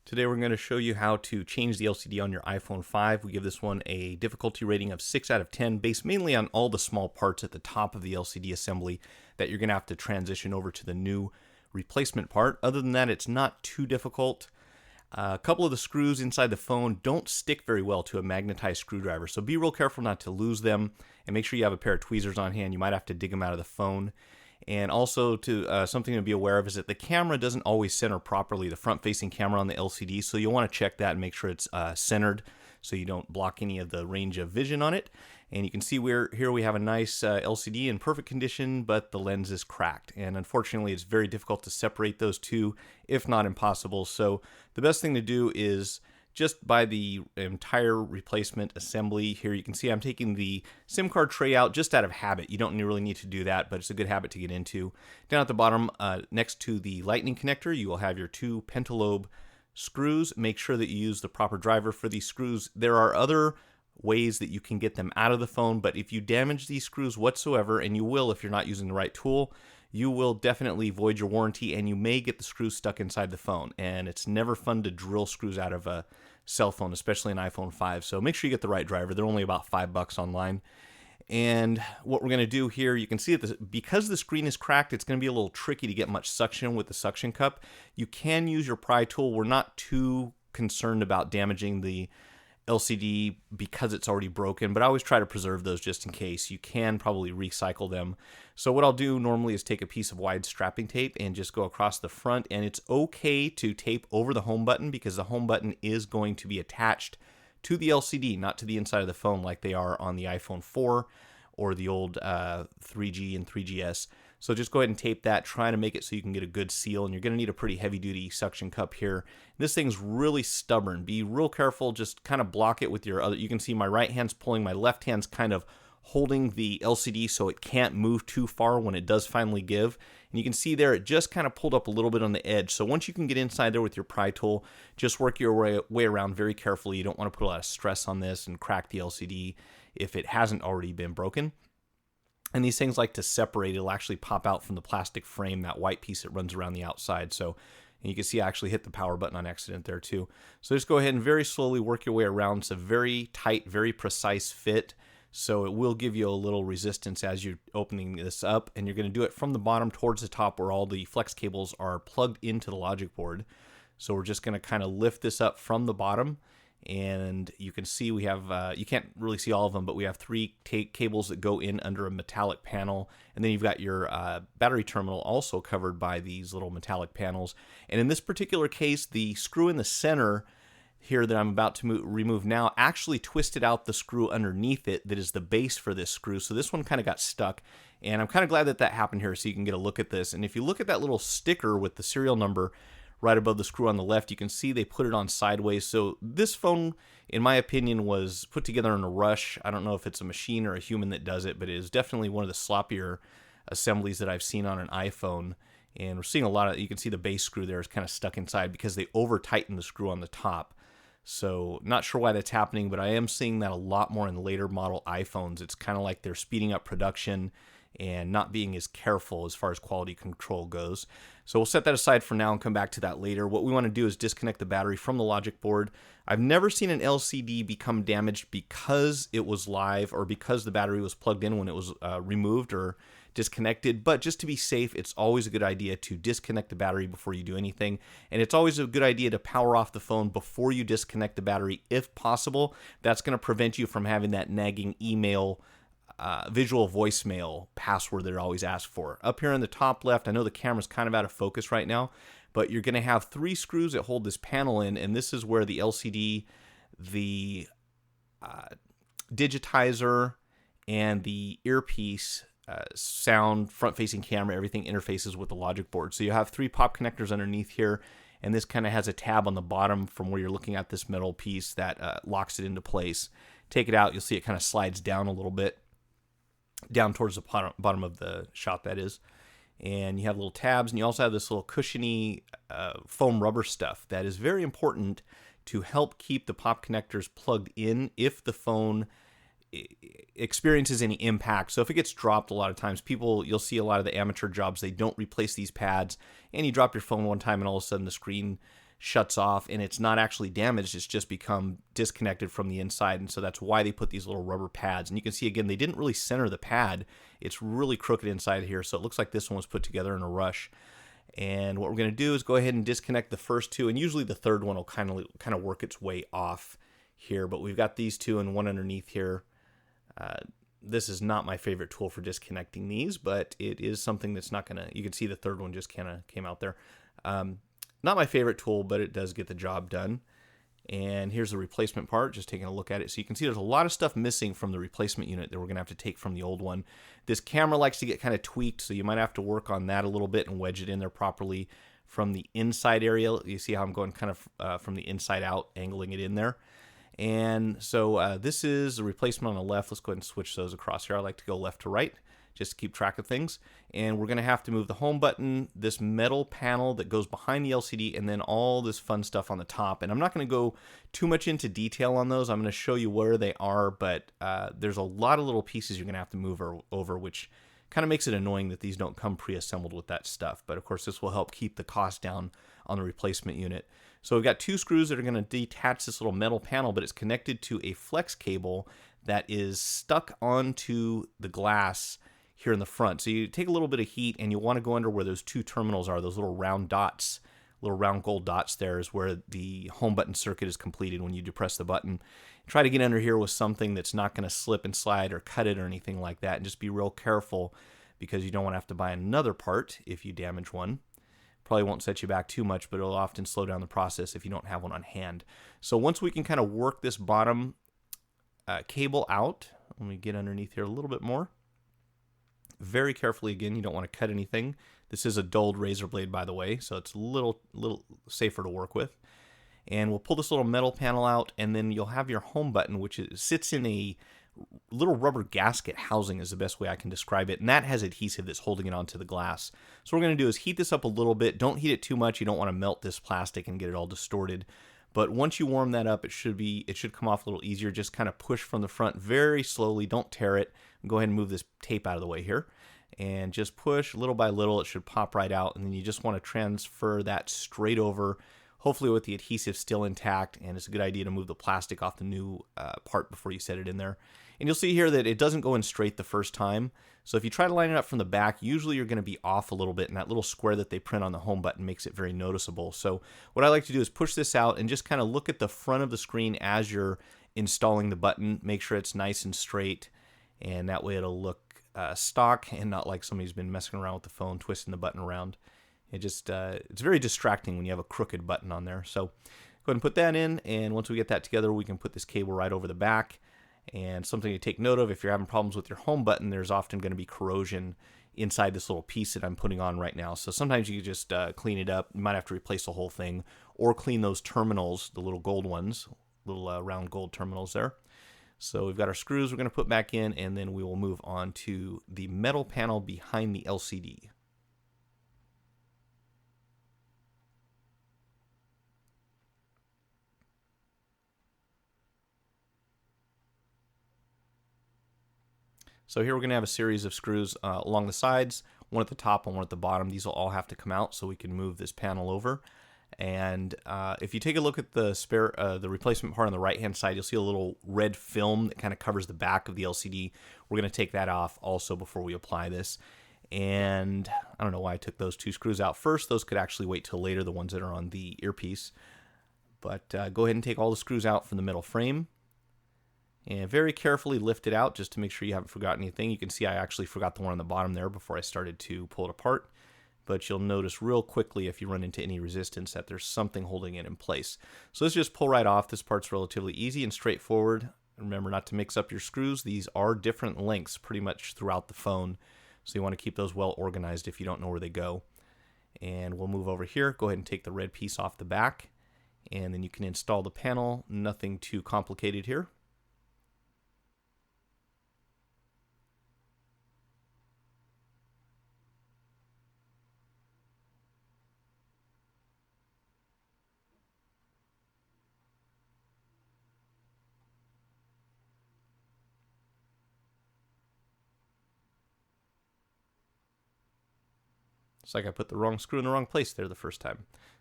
Today we're going to show you how to change the LCD on your iPhone 5. We give this one a difficulty rating of 6 out of 10 based mainly on all the small parts at the top of the LCD assembly that you're going to have to transition over to the new replacement part. Other than that, it's not too difficult. A couple of the screws inside the phone don't stick very well to a magnetized screwdriver, so be real careful not to lose them, and make sure you have a pair of tweezers on hand. You might have to dig them out of the phone. And also, something to be aware of is that the camera doesn't always center properly, the front-facing camera on the LCD, so you'll want to check that and make sure it's centered so you don't block any of the range of vision on it. And you can see here we have a nice LCD in perfect condition, but the lens is cracked. And unfortunately, it's very difficult to separate those two, if not impossible. So the best thing to do is just buy the entire replacement assembly. Here you can see I'm taking the SIM card tray out just out of habit. You don't really need to do that, but it's a good habit to get into. Down at the bottom, next to the lightning connector, you will have your two pentalobe screws. Make sure that you use the proper driver for these screws. There are other ways that you can get them out of the phone, but if you damage these screws whatsoever, and you will if you're not using the right tool, you will definitely void your warranty, and you may get the screws stuck inside the phone. And it's never fun to drill screws out of a cell phone, especially an iPhone 5. So make sure you get the right driver. They're only about $5 online. And what we're going to do here, you can see that because the screen is cracked, it's going to be a little tricky to get much suction with the suction cup. You can use your pry tool. We're not too concerned about damaging the LCD because it's already broken, but I always try to preserve those just in case. You can probably recycle them. So what I'll do normally is take a piece of wide strapping tape and just go across the front, and it's okay to tape over the home button because the home button is going to be attached to the LCD, not to the inside of the phone like they are on the iPhone 4 or the old 3G and 3GS. So just go ahead and tape that, try to make it so you can get a good seal, and you're going to need a pretty heavy-duty suction cup here. This thing's really stubborn. Be real careful, just kind of block it with your other. You can see my right hand's pulling, my left hand's kind of holding the LCD so it can't move too far when it does finally give. And you can see there it just kind of pulled up a little bit on the edge. So once you can get inside there with your pry tool, just work your way around very carefully. You don't want to put a lot of stress on this and crack the LCD if it hasn't already been broken. And these things like to separate. It'll actually pop out from the plastic frame, that white piece that runs around the outside. So, and you can see I actually hit the power button on accident there too. So just go ahead and very slowly work your way around. It's a very tight, very precise fit. So it will give you a little resistance as you're opening this up. And you're going to do it from the bottom towards the top where all the flex cables are plugged into the logic board. So we're just going to kind of lift this up from the bottom. And you can see we have, you can't really see all of them, but we have three cables that go in under a metallic panel. And then you've got your battery terminal also covered by these little metallic panels. And in this particular case, the screw in the center here that I'm about to remove now actually twisted out the screw underneath it that is the base for this screw. So this one kind of got stuck. And I'm kind of glad that that happened here so you can get a look at this. And if you look at that little sticker with the serial number right above the screw on the left, you can see they put it on sideways. So this phone, in my opinion, was put together in a rush. I don't know if it's a machine or a human that does it, but it is definitely one of the sloppier assemblies that I've seen on an iPhone. And we're seeing a lot of, you can see the base screw there is kind of stuck inside because they over tightened the screw on the top. So not sure why that's happening, but I am seeing that a lot more in later model iPhones. It's kind of like they're speeding up production and not being as careful as far as quality control goes. So we'll set that aside for now and come back to that later. What we want to do is disconnect the battery from the logic board. I've never seen an LCD become damaged because it was live or because the battery was plugged in when it was removed or disconnected, but just to be safe, it's always a good idea to disconnect the battery before you do anything. And it's always a good idea to power off the phone before you disconnect the battery if possible. That's going to prevent you from having that nagging email visual voicemail password that are always asked for. Up here in the top left, I know the camera's kind of out of focus right now, but you're going to have three screws that hold this panel in, and this is where the LCD, the digitizer, and the earpiece, sound, front-facing camera, everything interfaces with the logic board. So you have three pop connectors underneath here, and this kind of has a tab on the bottom from where you're looking at this metal piece that locks it into place. Take it out, you'll see it kind of slides down a little bit, down towards the bottom of the shot, that is. And you have little tabs, and you also have this little cushiony foam rubber stuff that is very important to help keep the pop connectors plugged in if the phone experiences any impact. So if it gets dropped, a lot of times you'll see a lot of the amateur jobs, they don't replace these pads, and you drop your phone one time and all of a sudden the screen shuts off, and it's not actually damaged, it's just become disconnected from the inside. And so that's why they put these little rubber pads. And you can see again, they didn't really center the pad. It's really crooked inside here, so it looks like this one was put together in a rush. And what we're going to do is go ahead and disconnect the first two, and usually the third one will kind of work its way off here. But we've got these two and one underneath here. This is not my favorite tool for disconnecting these, but it is something that's not going to, you can see the third one just kind of came out there. Not my favorite tool, but it does get the job done. And here's the replacement part, just taking a look at it. So you can see there's a lot of stuff missing from the replacement unit that we're going to have to take from the old one. This camera likes to get kind of tweaked, so you might have to work on that a little bit and wedge it in there properly from the inside area. You see how I'm going kind of from the inside out, angling it in there. And so this is the replacement on the left. Let's go ahead and switch those across here. I like to go left to right just to keep track of things. And we're going to have to move the home button, this metal panel that goes behind the LCD, and then all this fun stuff on the top. And I'm not going to go too much into detail on those. I'm going to show you where they are, but there's a lot of little pieces you're going to have to move over, which kind of makes it annoying that these don't come pre-assembled with that stuff. But of course, this will help keep the cost down on the replacement unit. So we've got two screws that are going to detach this little metal panel, but it's connected to a flex cable that is stuck onto the glass here in the front. So you take a little bit of heat and you want to go under where those two terminals are, those little round dots, little round gold dots. There is where the home button circuit is completed when you depress the button. Try to get under here with something that's not going to slip and slide or cut it or anything like that, and just be real careful because you don't want to have to buy another part if you damage one. Probably won't set you back too much, but it'll often slow down the process if you don't have one on hand. So once we can kind of work this bottom cable out, let me get underneath here a little bit more. Very carefully, again, you don't want to cut anything. This is a dulled razor blade, by the way, so it's a little safer to work with. And we'll pull this little metal panel out, and then you'll have your home button, which sits in a little rubber gasket housing is the best way I can describe it, and that has adhesive that's holding it onto the glass. So what we're going to do is heat this up a little bit. Don't heat it too much. You don't want to melt this plastic and get it all distorted. But once you warm that up, it should come off a little easier. Just kind of push from the front very slowly. Don't tear it. Go ahead and move this tape out of the way here. And just push little by little. It should pop right out. And then you just want to transfer that straight over, hopefully with the adhesive still intact. And it's a good idea to move the plastic off the new part before you set it in there. And you'll see here that it doesn't go in straight the first time. So if you try to line it up from the back, usually you're going to be off a little bit, and that little square that they print on the home button makes it very noticeable. So what I like to do is push this out and just kind of look at the front of the screen as you're installing the button. Make sure it's nice and straight, and that way it'll look stock and not like somebody's been messing around with the phone, twisting the button around. It's very distracting when you have a crooked button on there. So go ahead and put that in, and once we get that together, we can put this cable right over the back. And something to take note of, if you're having problems with your home button, there's often going to be corrosion inside this little piece that I'm putting on right now. So sometimes you just clean it up. You might have to replace the whole thing or clean those terminals, the little gold ones, little round gold terminals there. So we've got our screws we're going to put back in, and then we will move on to the metal panel behind the LCD. So here we're going to have a series of screws along the sides, one at the top and one at the bottom. These will all have to come out so we can move this panel over. And if you take a look at the replacement part on the right-hand side, you'll see a little red film that kind of covers the back of the LCD. We're going to take that off also before we apply this. And I don't know why I took those two screws out first. Those could actually wait till later, the ones that are on the earpiece. But go ahead and take all the screws out from the metal frame. And very carefully lift it out just to make sure you haven't forgotten anything. You can see I actually forgot the one on the bottom there before I started to pull it apart. But you'll notice real quickly if you run into any resistance that there's something holding it in place. So let's just pull right off. This part's relatively easy and straightforward. Remember not to mix up your screws. These are different lengths pretty much throughout the phone. So you want to keep those well organized if you don't know where they go. And we'll move over here. Go ahead and take the red piece off the back. And then you can install the panel. Nothing too complicated here. It's like I put the wrong screw in the wrong place there the first time.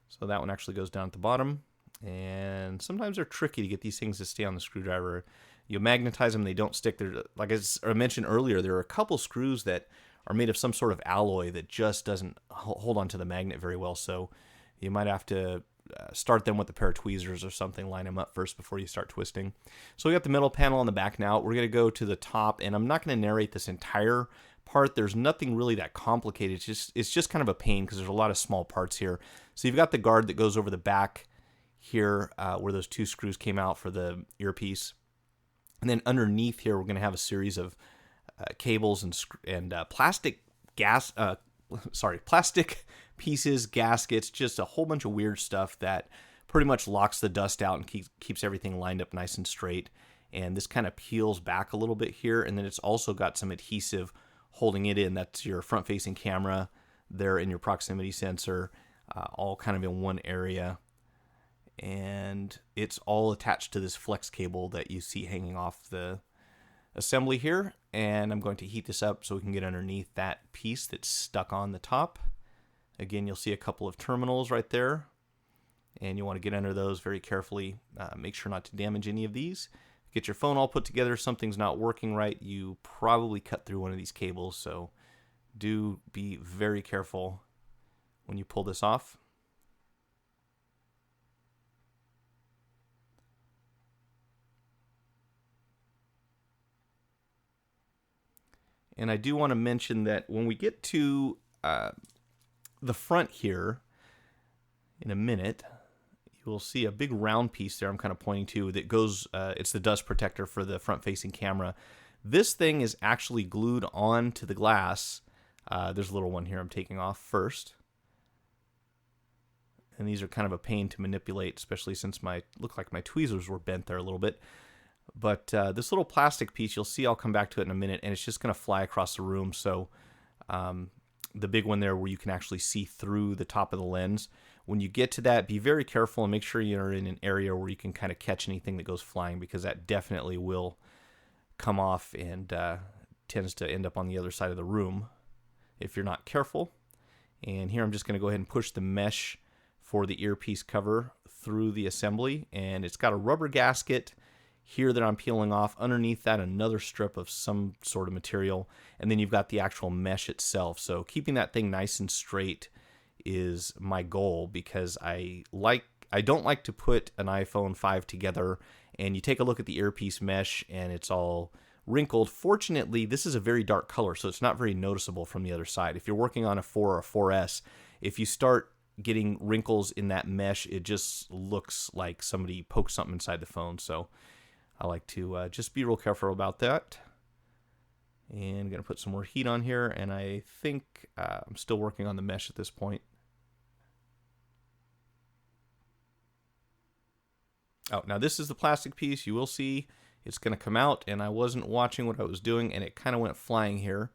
So that one actually goes down at the bottom. And sometimes they're tricky to get these things to stay on the screwdriver. You magnetize them, they don't stick. Like I mentioned earlier, there are a couple screws that are made of some sort of alloy that just doesn't hold onto the magnet very well. So you might have to start them with a pair of tweezers or something, line them up first before you start twisting. So we got the middle panel on the back now. We're going to go to the top, and I'm not going to narrate this entire part. There's nothing really that complicated. It's just kind of a pain because there's a lot of small parts here. So you've got the guard that goes over the back here where those two screws came out for the earpiece. And then underneath here, we're going to have a series of cables and plastic plastic pieces, gaskets, just a whole bunch of weird stuff that pretty much locks the dust out and keeps everything lined up nice and straight. And this kind of peels back a little bit here, and then it's also got some adhesive holding it in. That's your front-facing camera there and your proximity sensor, all kind of in one area. And it's all attached to this flex cable that you see hanging off the assembly here. And I'm going to heat this up so we can get underneath that piece that's stuck on the top. Again, you'll see a couple of terminals right there, and you want to get under those very carefully. Make sure not to damage any of these. Get your phone all put together. Something's not working right, you probably cut through one of these cables, so do be very careful when you pull this off. And I do want to mention that when we get to the front here in a minute, you will see a big round piece there I'm kind of pointing to that goes, it's the dust protector for the front-facing camera. This thing is actually glued onto the glass. There's a little one here I'm taking off first. And these are kind of a pain to manipulate, especially since look like my tweezers were bent there a little bit. But this little plastic piece, you'll see, I'll come back to it in a minute, and it's just going to fly across the room. So the big one there where you can actually see through the top of the lens. When you get to that, be very careful and make sure you're in an area where you can kind of catch anything that goes flying, because that definitely will come off and tends to end up on the other side of the room if you're not careful. And here I'm just going to go ahead and push the mesh for the earpiece cover through the assembly, and it's got a rubber gasket here that I'm peeling off. Underneath that, another strip of some sort of material, and then you've got the actual mesh itself. So keeping that thing nice and straight is my goal, because I don't like to put an iPhone 5 together and you take a look at the earpiece mesh and it's all wrinkled. Fortunately, this is a very dark color, so it's not very noticeable from the other side. If you're working on a 4 or a 4S, if you start getting wrinkles in that mesh, it just looks like somebody poked something inside the phone. So I like to just be real careful about that. And I'm going to put some more heat on here, and I think I'm still working on the mesh at this point. Oh, now this is the plastic piece. You will see it's going to come out, and I wasn't watching what I was doing, and it kind of went flying here,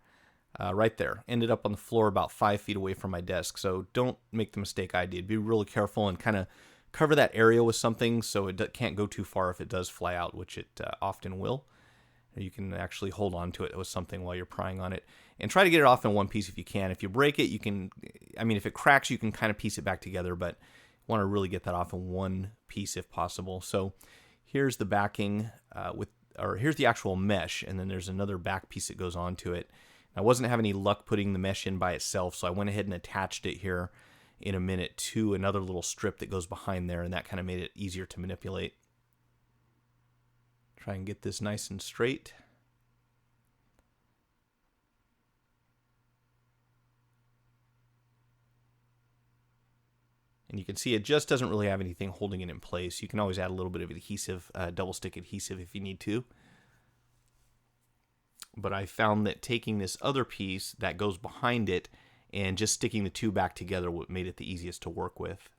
right there. Ended up on the floor about 5 feet away from my desk. So don't make the mistake I did. Be really careful and kind of cover that area with something so it can't go too far if it does fly out, which it often will. You can actually hold on to it with something while you're prying on it. And try to get it off in one piece if you can. If you break it, you can, if it cracks, you can kind of piece it back together, but you want to really get that off in one piece if possible. So here's the backing here's the actual mesh, and then there's another back piece that goes onto it. I wasn't having any luck putting the mesh in by itself, so I went ahead and attached it here in a minute to another little strip that goes behind there, and that kind of made it easier to manipulate. Try and get this nice and straight. And you can see it just doesn't really have anything holding it in place. You can always add a little bit of adhesive, double stick adhesive if you need to. But I found that taking this other piece that goes behind it and just sticking the two back together what made it the easiest to work with.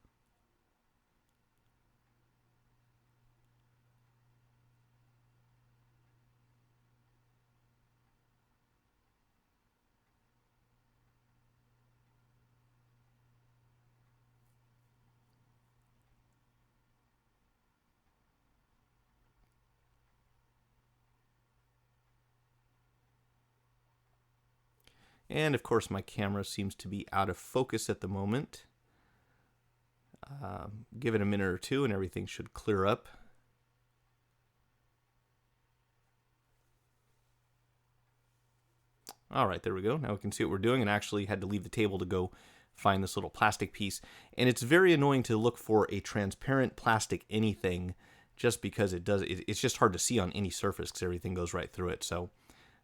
And of course my camera seems to be out of focus at the moment. Give it a minute or two and everything should clear up. All right, there we go. Now we can see what we're doing, and actually had to leave the table to go find this little plastic piece. And it's very annoying to look for a transparent plastic anything, just because it's just hard to see on any surface because everything goes right through it. So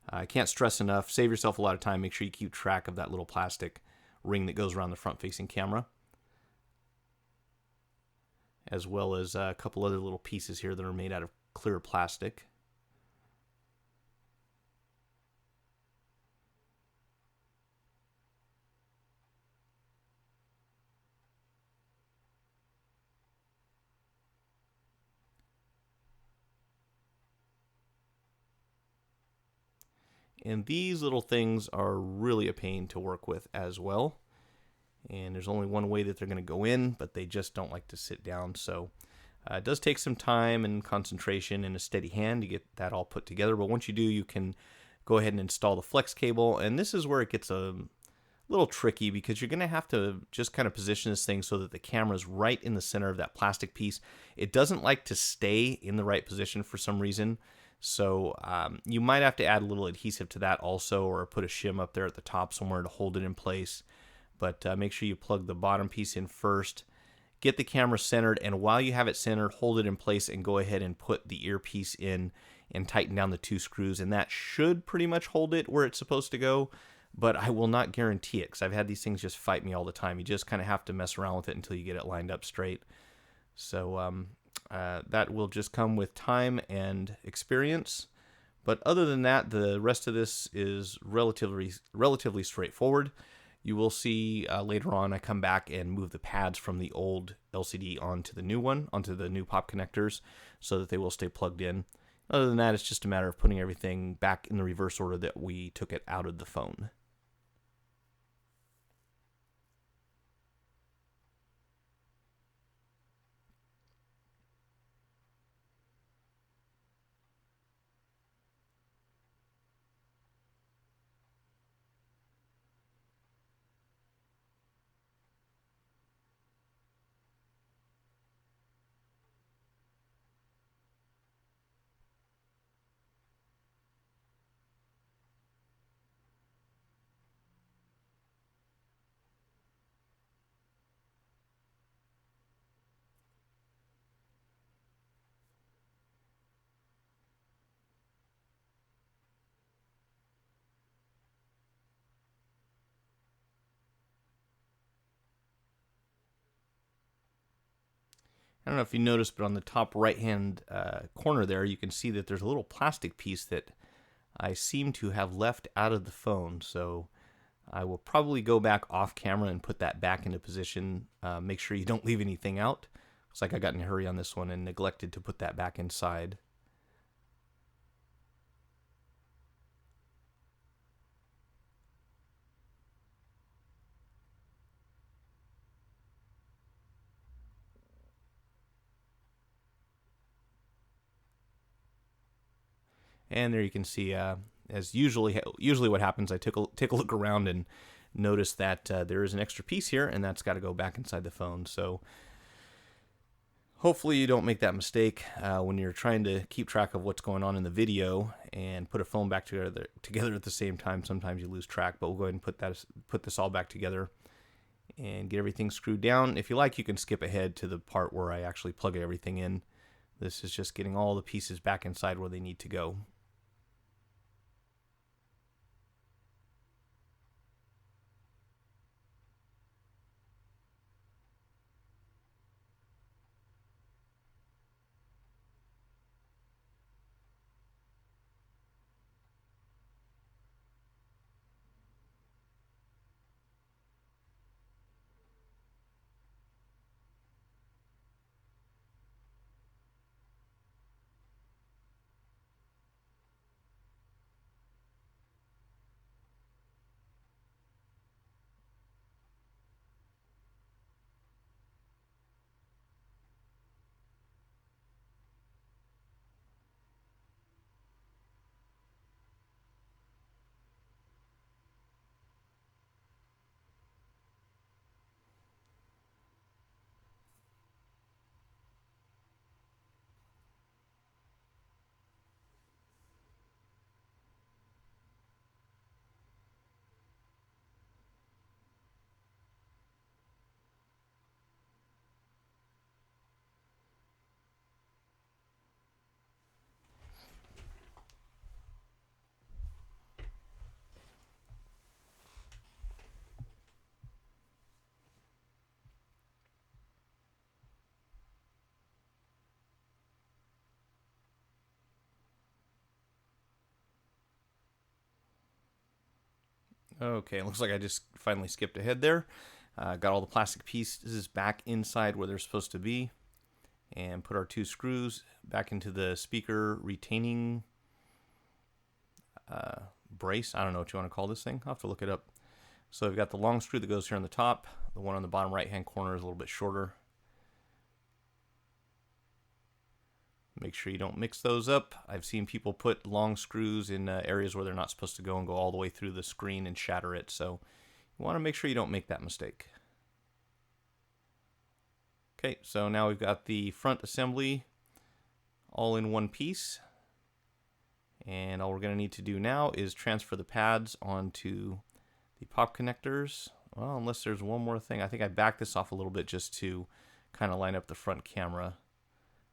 I can't stress enough, save yourself a lot of time. Make sure you keep track of that little plastic ring that goes around the front-facing camera, as well as a couple other little pieces here that are made out of clear plastic. And these little things are really a pain to work with as well. And there's only one way that they're going to go in, but they just don't like to sit down. So it does take some time and concentration and a steady hand to get that all put together. But once you do, you can go ahead and install the flex cable. And this is where it gets a little tricky, because you're going to have to just kind of position this thing so that the camera's right in the center of that plastic piece. It doesn't like to stay in the right position for some reason. So you might have to add a little adhesive to that also, or put a shim up there at the top somewhere to hold it in place. But make sure you plug the bottom piece in first, get the camera centered, and while you have it centered, hold it in place and go ahead and put the earpiece in and tighten down the 2 screws, and that should pretty much hold it where it's supposed to go. But I will not guarantee it, because I've had these things just fight me all the time. You just kind of have to mess around with it until you get it lined up straight. So that will just come with time and experience. But other than that, the rest of this is relatively straightforward. You will see later on I come back and move the pads from the old LCD onto the new one, onto the new pop connectors, so that they will stay plugged in. Other than that, it's just a matter of putting everything back in the reverse order that we took it out of the phone. I don't know if you noticed, but on the top right-hand corner there, you can see that there's a little plastic piece that I seem to have left out of the phone. So I will probably go back off camera and put that back into position. Make sure you don't leave anything out. Looks like I got in a hurry on this one and neglected to put that back inside. And there you can see, as usually what happens, I take a look around and notice that there is an extra piece here, and that's got to go back inside the phone. So hopefully you don't make that mistake when you're trying to keep track of what's going on in the video and put a phone back together at the same time. Sometimes you lose track, but we'll go ahead and put this all back together and get everything screwed down. If you like, you can skip ahead to the part where I actually plug everything in. This is just getting all the pieces back inside where they need to go. Okay, it looks like I just finally skipped ahead there. Got all the plastic pieces back inside where they're supposed to be, and put our 2 screws back into the speaker retaining brace. I don't know what you want to call this thing. I'll have to look it up. So we've got the long screw that goes here on the top. The one on the bottom right hand corner is a little bit shorter. Make sure you don't mix those up. I've seen people put long screws in areas where they're not supposed to go and go all the way through the screen and shatter it. So you want to make sure you don't make that mistake. Okay, so now we've got the front assembly all in one piece. And all we're going to need to do now is transfer the pads onto the pop connectors. Well, unless there's one more thing. I think I backed this off a little bit just to kind of line up the front camera,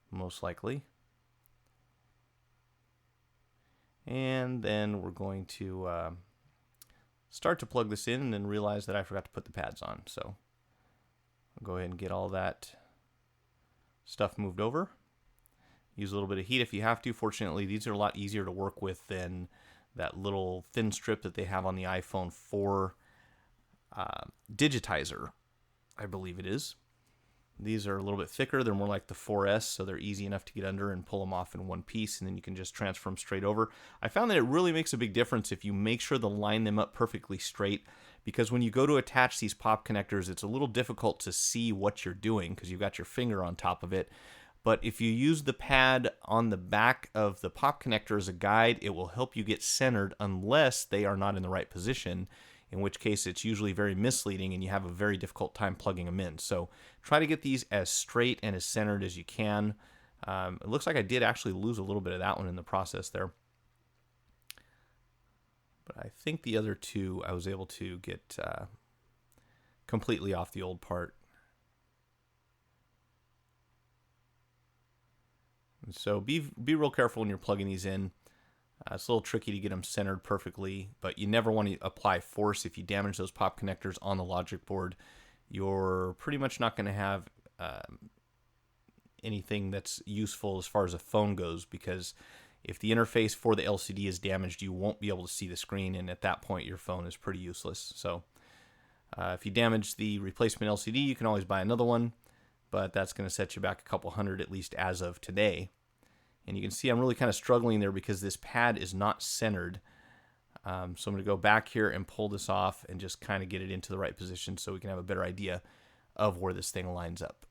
most likely. And then we're going to start to plug this in and then realize that I forgot to put the pads on. So I'll go ahead and get all that stuff moved over. Use a little bit of heat if you have to. Fortunately, these are a lot easier to work with than that little thin strip that they have on the iPhone 4 digitizer, I believe it is. These are a little bit thicker. They're more like the 4S, so they're easy enough to get under and pull them off in one piece, and then you can just transfer them straight over. I found that it really makes a big difference if you make sure to line them up perfectly straight, because when you go to attach these pop connectors, it's a little difficult to see what you're doing because you've got your finger on top of it. But if you use the pad on the back of the pop connector as a guide, it will help you get centered unless they are not in the right position, in which case it's usually very misleading and you have a very difficult time plugging them in. So try to get these as straight and as centered as you can. It looks like I did actually lose a little bit of that one in the process there. But I think the other two I was able to get completely off the old part. And so be real careful when you're plugging these in. It's a little tricky to get them centered perfectly, but you never want to apply force. If you damage those pop connectors on the logic board, you're pretty much not going to have anything that's useful as far as a phone goes, because if the interface for the LCD is damaged, you won't be able to see the screen, and at that point your phone is pretty useless. So if you damage the replacement LCD, you can always buy another one, but that's going to set you back a couple hundred at least as of today. And you can see I'm really kind of struggling there because this pad is not centered. So I'm going to go back here and pull this off and just kind of get it into the right position so we can have a better idea of where this thing lines up.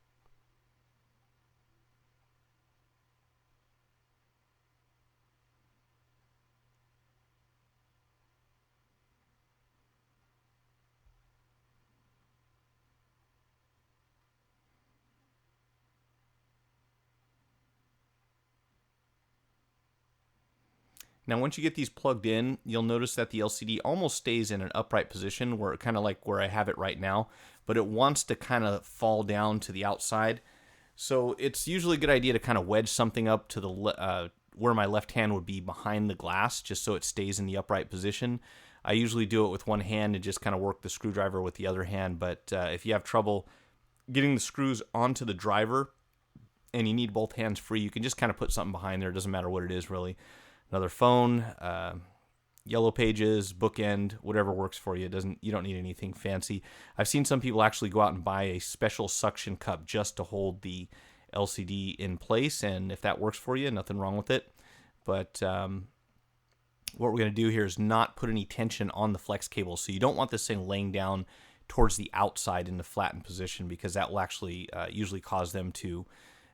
Now, once you get these plugged in, you'll notice that the LCD almost stays in an upright position, where kind of like where I have it right now, but it wants to kind of fall down to the outside. So it's usually a good idea to kind of wedge something up to the where my left hand would be behind the glass, just so it stays in the upright position. I usually do it with one hand and just kind of work the screwdriver with the other hand, but if you have trouble getting the screws onto the driver and you need both hands free, you can just kind of put something behind there. It doesn't matter what it is, really. Another phone, yellow pages, bookend, whatever works for you. You don't need anything fancy. I've seen some people actually go out and buy a special suction cup just to hold the LCD in place, and if that works for you, nothing wrong with it. But what we're going to do here is not put any tension on the flex cable, so you don't want this thing laying down towards the outside in the flattened position, because that will actually usually cause them to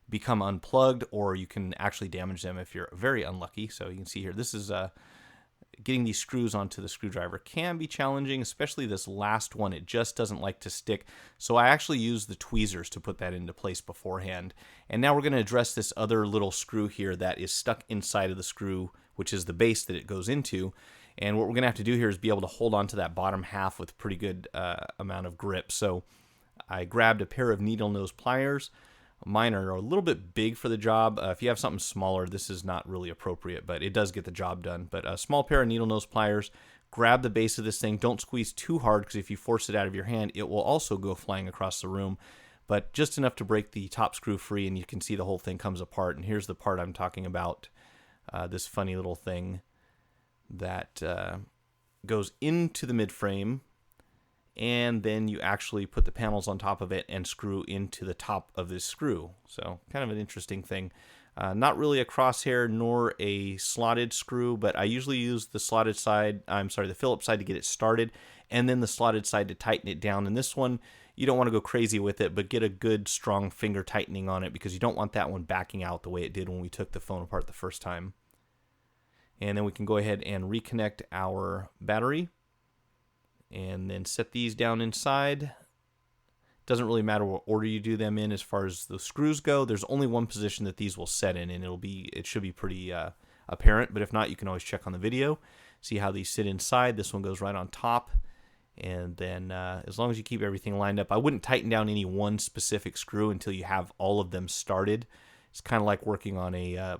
become unplugged, or you can actually damage them if you're very unlucky. So you can see here, this is getting these screws onto the screwdriver can be challenging, especially this last one. It just doesn't like to stick. So I actually use the tweezers to put that into place beforehand. And now we're going to address this other little screw here that is stuck inside of the screw, which is the base that it goes into. And what we're going to have to do here is be able to hold on to that bottom half with pretty good amount of grip. So I grabbed a pair of needle nose pliers. Mine are a little bit big for the job. If you have something smaller, this is not really appropriate, but it does get the job done. But a small pair of needle nose pliers, grab the base of this thing. Don't squeeze too hard, because if you force it out of your hand, it will also go flying across the room. But just enough to break the top screw free, and you can see the whole thing comes apart. And here's the part I'm talking about, this funny little thing that goes into the mid frame, and then you actually put the panels on top of it and screw into the top of this screw. So kind of an interesting thing. Not really a crosshair nor a slotted screw, but I usually use the slotted side, the Phillips side to get it started, and then the slotted side to tighten it down. And this one, you don't want to go crazy with it, but get a good strong finger tightening on it, because you don't want that one backing out the way it did when we took the phone apart the first time. And then we can go ahead and reconnect our battery and then set these down inside. Doesn't really matter what order you do them in as far as the screws go. There's only one position that these will set in, and it should be pretty apparent, but if not, you can always check on the video, see how these sit inside. This one goes right on top, and then as long as you keep everything lined up, I wouldn't tighten down any one specific screw until you have all of them started. It's kind of like working on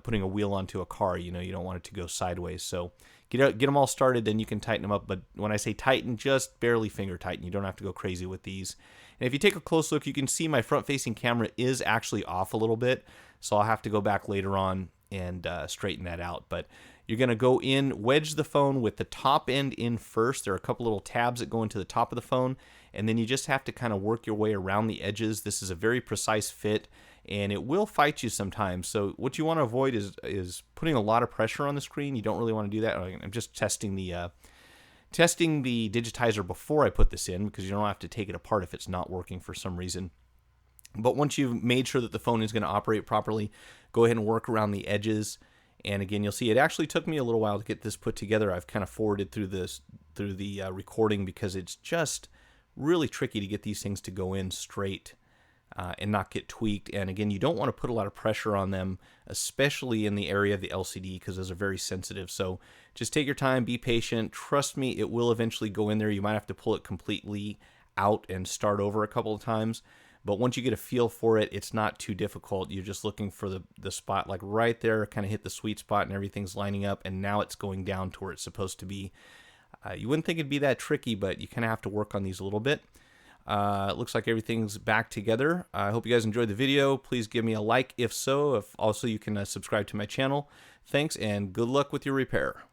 putting a wheel onto a car. You don't want it to go sideways. So get them all started, then you can tighten them up. But when I say tighten, just barely finger tighten. You don't have to go crazy with these. And if you take a close look, you can see my front-facing camera is actually off a little bit. So I'll have to go back later on and straighten that out. But you're going to go in, wedge the phone with the top end in first. There are a couple little tabs that go into the top of the phone, and then you just have to kind of work your way around the edges. This is a very precise fit, and it will fight you sometimes. So what you want to avoid is putting a lot of pressure on the screen. You don't really want to do that. I'm just testing the digitizer before I put this in, because you don't have to take it apart if it's not working for some reason. But once you've made sure that the phone is going to operate properly, go ahead and work around the edges. And again, you'll see it actually took me a little while to get this put together. I've kind of forwarded through the recording, because it's just really tricky to get these things to go in straight and not get tweaked. And again, you don't want to put a lot of pressure on them, especially in the area of the LCD, because those are very sensitive. So just take your time, be patient. Trust me, it will eventually go in there. You might have to pull it completely out and start over a couple of times. But once you get a feel for it, it's not too difficult. You're just looking for the spot, like right there, kind of hit the sweet spot, and everything's lining up, and now it's going down to where it's supposed to be. You wouldn't think it'd be that tricky, but you kind of have to work on these a little bit. It looks like everything's back together. I hope you guys enjoyed the video. Please give me a like if so. Also, you can subscribe to my channel. Thanks, and good luck with your repair.